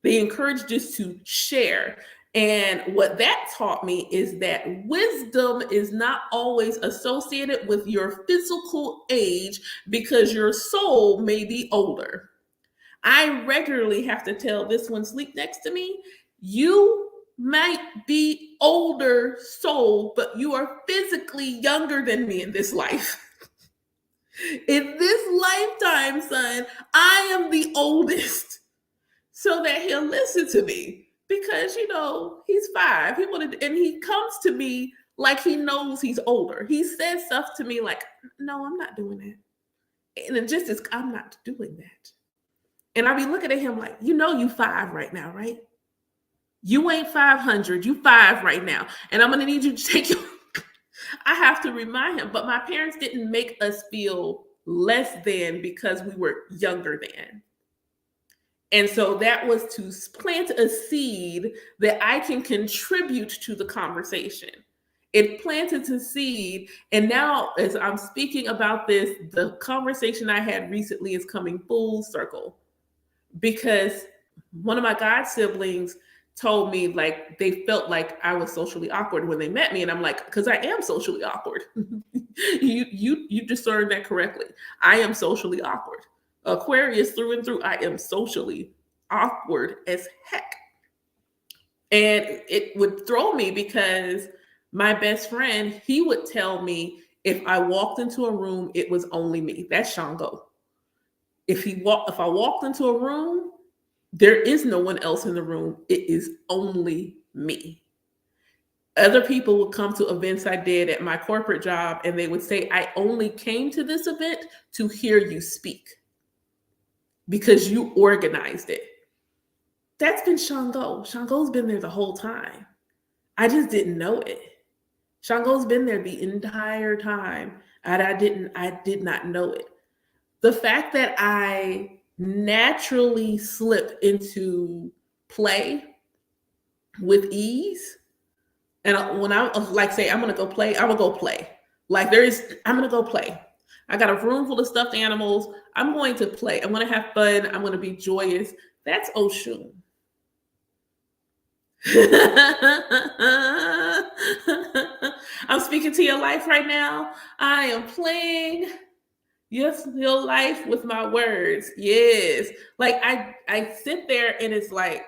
They encouraged us to share. And what that taught me is that wisdom is not always associated with your physical age because your soul may be older. I regularly have to tell this one sleep next to me, you might be older soul, but you are physically younger than me in this life. In this lifetime, son, I am the oldest. So that he'll listen to me because, he's 5. And he comes to me like he knows he's older. He says stuff to me like, no, I'm not doing that. And it just is, I'm not doing that. And I be looking at him like, you 5 right now, right? You ain't 500, you 5 right now. And I'm going to need you to take your, I have to remind him, but my parents didn't make us feel less than because we were younger than. And so that was to plant a seed that I can contribute to the conversation. It planted a seed. And now as I'm speaking about this, the conversation I had recently is coming full circle because one of my god siblings told me like they felt like I was socially awkward when they met me. And I'm like, because I am socially awkward. You discerned that correctly. I am socially awkward. Aquarius through and through, I am socially awkward as heck. And it would throw me because my best friend, he would tell me if I walked into a room, it was only me. That's Shango. If I walked into a room, there is no one else in the room. It is only me. Other people would come to events I did at my corporate job and they would say, I only came to this event to hear you speak because you organized it. That's been Shango. Shango's been there the whole time. I just didn't know it. Shango's been there the entire time. And I did not know it. The fact that I naturally slip into play with ease. And when I like say, I'm going to go play, I will go play. Like I'm going to go play. I got a room full of stuffed animals. I'm going to play. I'm going to have fun. I'm going to be joyous. That's Oshun. I'm speaking to your life right now. I am playing your life with my words. Yes. Like I sit there and it's like,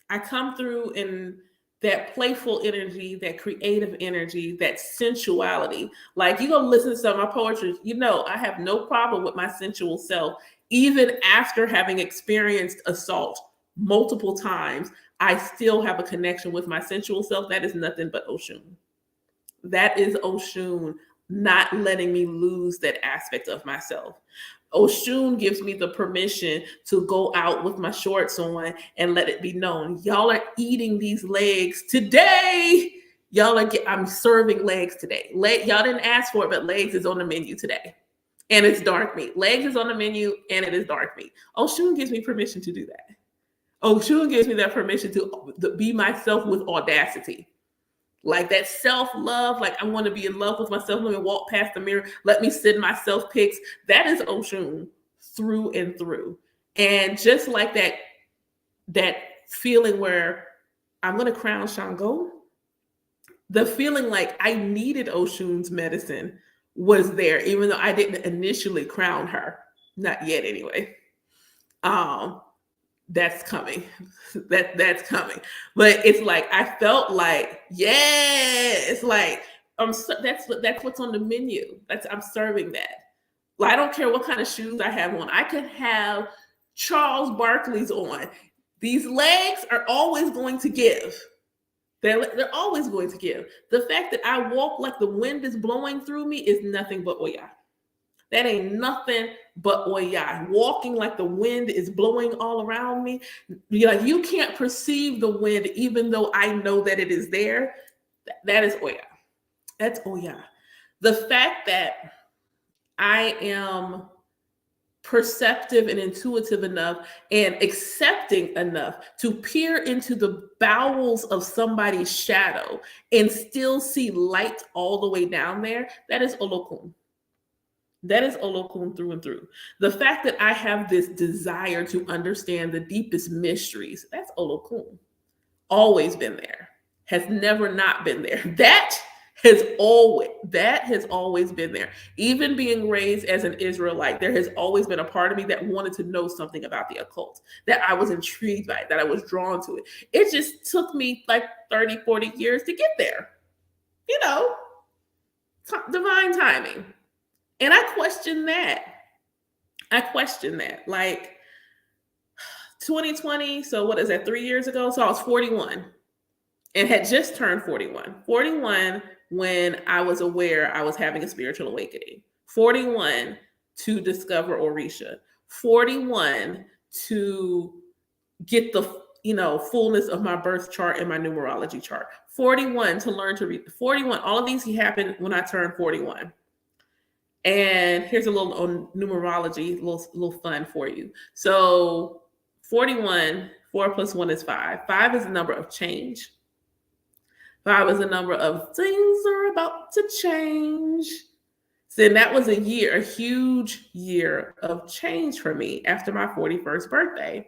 I come through in that playful energy, that creative energy, that sensuality. Like you go listen to some of my poetry, I have no problem with my sensual self. Even after having experienced assault multiple times, I still have a connection with my sensual self. That is nothing but Oshun. That is Oshun not letting me lose that aspect of myself. Oshun gives me the permission to go out with my shorts on and let it be known. Y'all are eating these legs today. I'm serving legs today. Y'all didn't ask for it, but legs is on the menu today. And it's dark meat. Legs is on the menu and it is dark meat. Oshun gives me permission to do that. Oshun gives me that permission to be myself with audacity. Like that self-love, like I want to be in love with myself. Let me walk past the mirror. Let me send myself pics. That is Oshun through and through. And just like that feeling where I'm going to crown Shango, the feeling like I needed Oshun's medicine was there, even though I didn't initially crown her. Not yet anyway. That's coming. That's coming. But it's like I felt like, it's like that's what's on the menu. I'm serving that. Like, I don't care what kind of shoes I have on. I could have Charles Barkley's on. These legs are always going to give. They're always going to give. The fact that I walk like the wind is blowing through me is nothing but Oya. That ain't nothing but Oya. Walking like the wind is blowing all around me. You can't perceive the wind even though I know that it is there. That is Oya. That's Oya. The fact that I am perceptive and intuitive enough and accepting enough to peer into the bowels of somebody's shadow and still see light all the way down there, that is Olokun. That is Olokun through and through. The fact that I have this desire to understand the deepest mysteries, that's Olokun. Always been there. Has never not been there. That has always been there. Even being raised as an Israelite, there has always been a part of me that wanted to know something about the occult, that I was intrigued by it, that I was drawn to it. It just took me like 30, 40 years to get there. You know, divine timing. And I question that. Like 2020, so what is that, 3 years ago? So I was 41 and had just turned 41. 41 when I was aware I was having a spiritual awakening. 41 to discover Orisha. 41 to get the fullness of my birth chart and my numerology chart. 41 to learn to read. 41, all of these happened when I turned 41. And here's a little on numerology, little fun for you. So 41, 4 plus 1 is 5. 5 is the number of change. 5 is the number of things are about to change. So that was a huge year of change for me after my 41st birthday.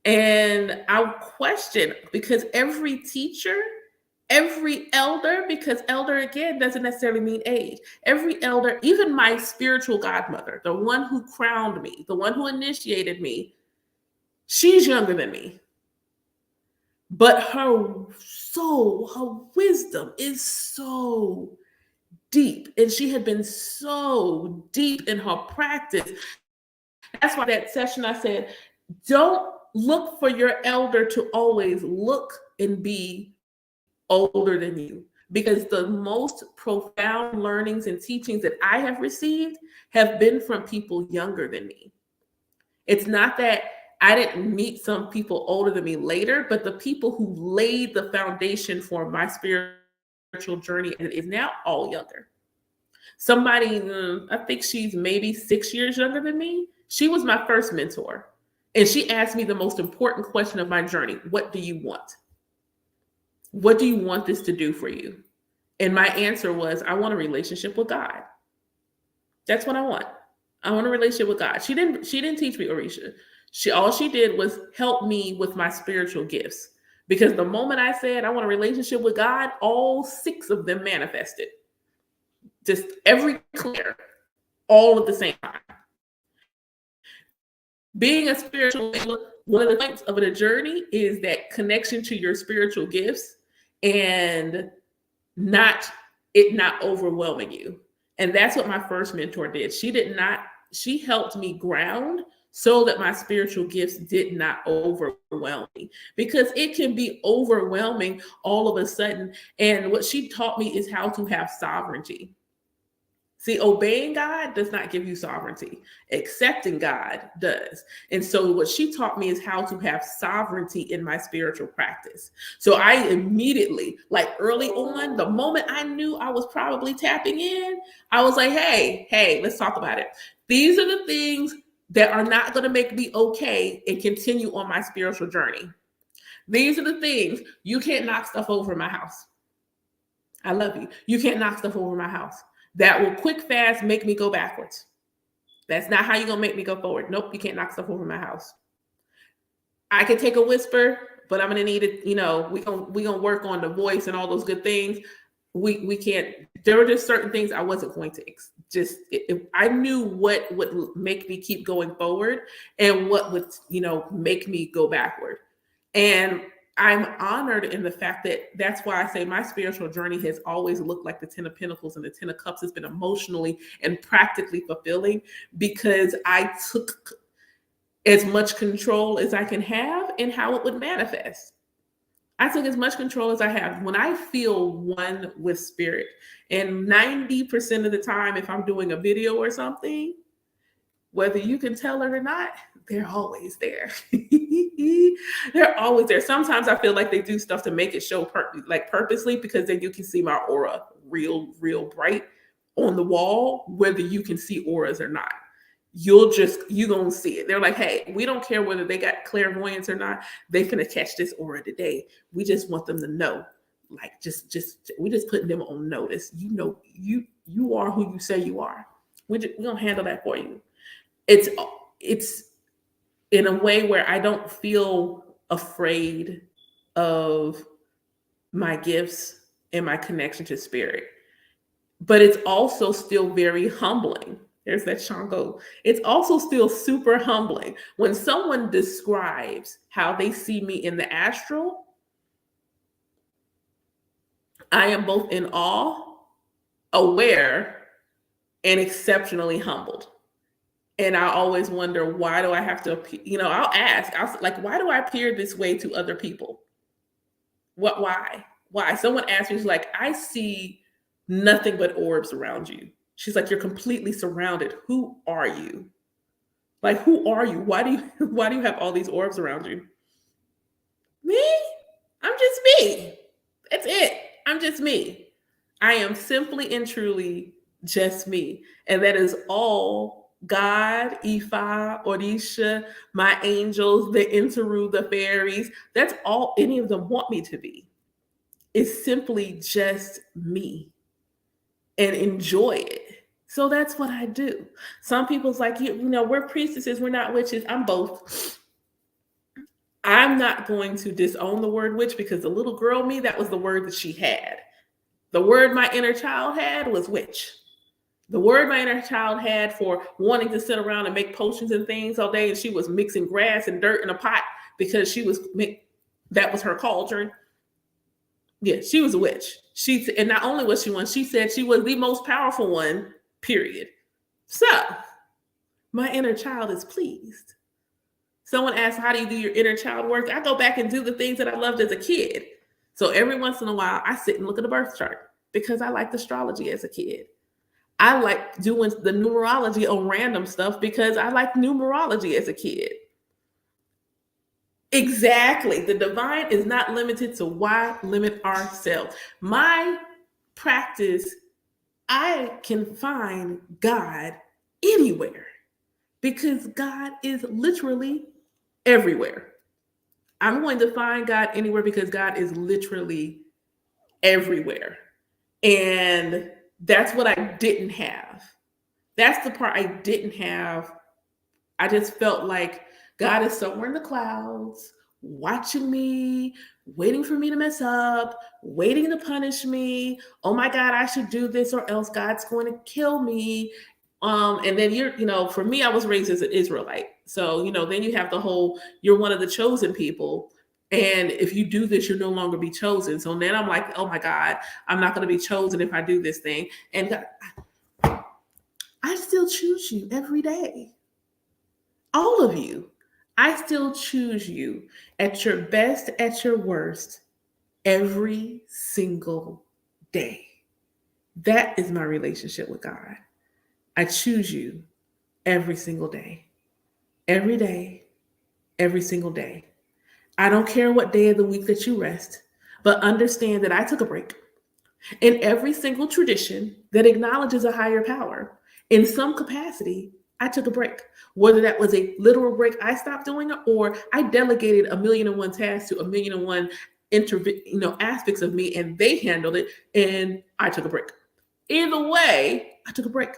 And I question, because every teacher, every elder, because elder again doesn't necessarily mean age. Every elder, even my spiritual godmother, the one who crowned me, the one who initiated me, she's younger than me. But her soul, her wisdom is so deep. And she had been so deep in her practice. That's why that session I said, don't look for your elder to always look and be older than you, because the most profound learnings and teachings that I have received have been from people younger than me. It's not that I didn't meet some people older than me later, but the people who laid the foundation for my spiritual journey and is now all younger. Somebody, I think she's maybe 6 years younger than me. She was my first mentor. And she asked me the most important question of my journey. What do you want? What do you want this to do for you? And my answer was, I want a relationship with God. That's what I want. I want a relationship with God. She didn't teach me Orisha. All she did was help me with my spiritual gifts. Because the moment I said I want a relationship with God, all 6 of them manifested. Just every clear, all at the same time. Being a spiritual, one of the points of a journey is that connection to your spiritual gifts and not overwhelming you. And that's what my first mentor did. She helped me ground so that my spiritual gifts did not overwhelm me, because it can be overwhelming all of a sudden. And what she taught me is how to have sovereignty. See, obeying God does not give you sovereignty. Accepting God does. And so what she taught me is how to have sovereignty in my spiritual practice. So I immediately, like early on, the moment I knew I was probably tapping in, I was like, hey, let's talk about it. These are the things that are not going to make me okay and continue on my spiritual journey. These are the things. You can't knock stuff over in my house. I love you. You can't knock stuff over my house. That will quick, fast make me go backwards. That's not how you're going to make me go forward. Nope, you can't knock stuff over my house. I can take a whisper, but I'm going to need it. We're going to work on the voice and all those good things. We can't. There were just certain things I wasn't going to I knew what would make me keep going forward and what would, make me go backward. And I'm honored in the fact that that's why I say my spiritual journey has always looked like the 10 of Pentacles and the 10 of Cups has been emotionally and practically fulfilling, because I took as much control as I can have in how it would manifest. I took as much control as I have. When I feel one with spirit, and 90% of the time, if I'm doing a video or something, whether you can tell it or not, they're always there. They're always there. Sometimes I feel like they do stuff to make it show purposely, because then you can see my aura real bright on the wall, whether you can see auras or not. You're gonna see it. They're like, hey, we don't care whether they got clairvoyance or not. They finna catch this aura today. We just want them to know. Like, we just putting them on notice. You are who you say you are. We're gonna handle that for you. It's in a way where I don't feel afraid of my gifts and my connection to spirit. But it's also still very humbling. There's that Shango. It's also still super humbling when someone describes how they see me in the astral. I am both in awe, aware, and exceptionally humbled. And I always wonder, why do I have to, I'll ask, why do I appear this way to other people? Why? Why? Someone asked me, she's like, I see nothing but orbs around you. She's like, you're completely surrounded. Who are you? Like, who are you? Why do you have all these orbs around you? Me? I'm just me. That's it. I'm just me. I am simply and truly just me. And that is all God, Ifa, Orisha, my angels, the Interu, the fairies, that's all any of them want me to be. Is simply just me and enjoy it. So that's what I do. Some people's like, we're priestesses, we're not witches. I'm both. I'm not going to disown the word witch because the little girl me, that was the word that she had. The word my inner child had was witch. The word my inner child had for wanting to sit around and make potions and things all day, and she was mixing grass and dirt in a pot because that was her cauldron. Yeah, she was a witch. And not only was she one, she said she was the most powerful one, period. So, my inner child is pleased. Someone asked, how do you do your inner child work? I go back and do the things that I loved as a kid. So every once in a while, I sit and look at the birth chart because I liked astrology as a kid. I like doing the numerology on random stuff because I like numerology as a kid. Exactly. The divine is not limited, so why limit ourselves? My practice, I can find God anywhere because God is literally everywhere. I'm going to find God anywhere because God is literally everywhere. And that's what I didn't have. That's the part I didn't have. I just felt like God is somewhere in the clouds, watching me, waiting for me to mess up, waiting to punish me. Oh my God, I should do this or else God's going to kill me. And then for me, I was raised as an Israelite. So, then you have the whole, you're one of the chosen people. And if you do this, you'll no longer be chosen. So then I'm like, oh my God, I'm not going to be chosen if I do this thing. And God, I still choose you every day. All of you. I still choose you at your best, at your worst, every single day. That is my relationship with God. I choose you every single day. Every day, every single day. I don't care what day of the week that you rest, but understand that I took a break. In every single tradition that acknowledges a higher power, in some capacity, I took a break. Whether that was a literal break, I stopped doing it, or I delegated 1,000,001 tasks to 1,000,001 aspects of me, and they handled it, and I took a break. Either way, I took a break.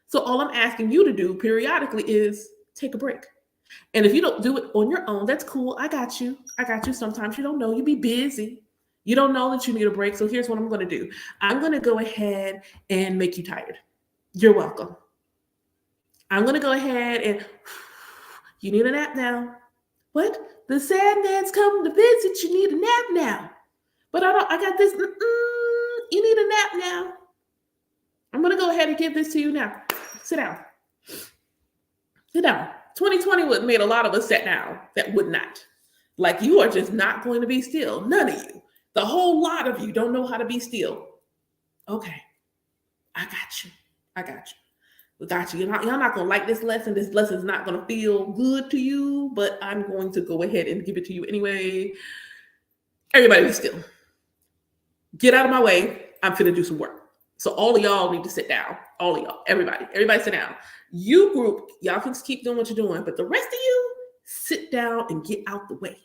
So all I'm asking you to do periodically is take a break. And if you don't do it on your own, that's cool. I got you. Sometimes you don't know. You be busy. You don't know that you need a break. So here's what I'm going to do. I'm going to go ahead and make you tired. You're welcome. I'm going to go ahead and you need a nap now. What? The sad man's come to visit. You need a nap now. But I got this. You need a nap now. I'm going to go ahead and give this to you now. Sit down. Sit down. 2020 would made a lot of us sit down that would not. Like, you are just not going to be still. None of you. The whole lot of you don't know how to be still. Okay. I got you. We got you. You're not going to like this lesson. This lesson's not going to feel good to you, but I'm going to go ahead and give it to you anyway. Everybody be still. Get out of my way. I'm finna do some work. So all of y'all need to sit down. All of y'all. Everybody sit down. You group, y'all can keep doing what you're doing, but the rest of you, sit down and get out the way.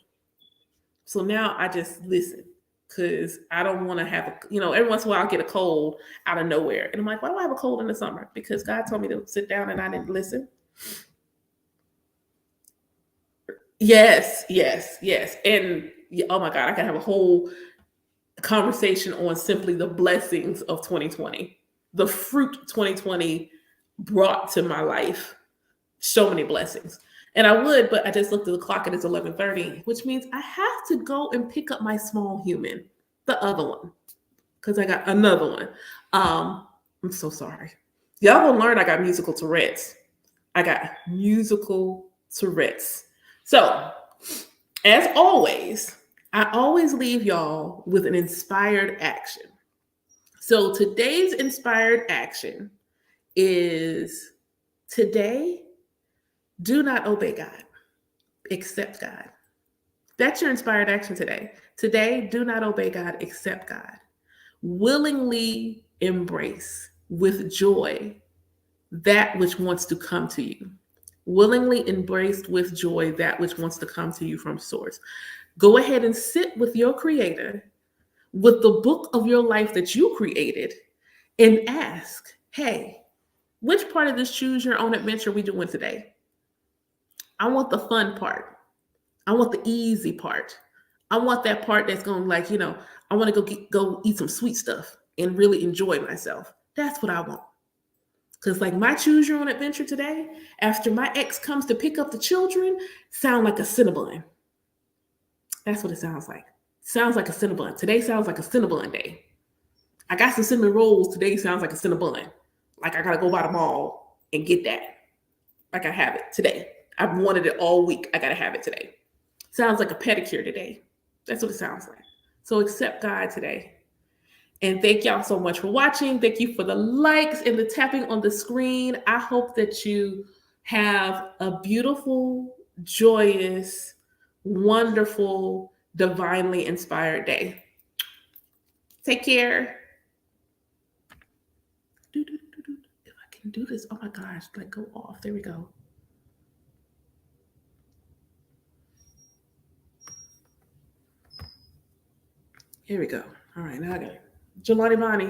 So now I just listen. because I don't want to have every once in a while I'll get a cold out of nowhere. And I'm like, why do I have a cold in the summer? Because God told me to sit down and I didn't listen. Yes, yes, yes. And oh my God, I can have a whole conversation on simply the blessings of 2020, the fruit 2020 brought to my life. So many blessings. And I would, but I just looked at the clock and it's 11:30, which means I have to go and pick up my small human, the other one, because I got another one. I'm so sorry. Y'all will learn I got musical Tourette's. I got musical Tourette's. So, as always, I always leave y'all with an inspired action. So, today's inspired action is today, do not obey God, accept God. That's your inspired action today. Today, do not obey God, accept God. Willingly embrace with joy that which wants to come to you. Willingly embrace with joy that which wants to come to you from source. Go ahead and sit with your creator, with the book of your life that you created, and ask, hey, which part of this choose your own adventure we doing today? I want the fun part. I want the easy part. I want that part that's going I want to go eat some sweet stuff and really enjoy myself. That's what I want. Because like my choose your own adventure today, after my ex comes to pick up the children, sound like a Cinnabon. That's what it sounds like. Sounds like a Cinnabon. Today sounds like a Cinnabon day. I got some cinnamon rolls. Today sounds like a Cinnabon. Like I gotta go by the mall and get that. Like I have it today. I've wanted it all week. I gotta have it today. Sounds like a pedicure today. That's what it sounds like. So accept God today. And thank y'all so much for watching. Thank you for the likes and the tapping on the screen. I hope that you have a beautiful, joyous, wonderful, divinely inspired day. Take care. If I can do this, oh my gosh, like go off. There we go. Here we go. All right, now I got it. Jelani Bonnie.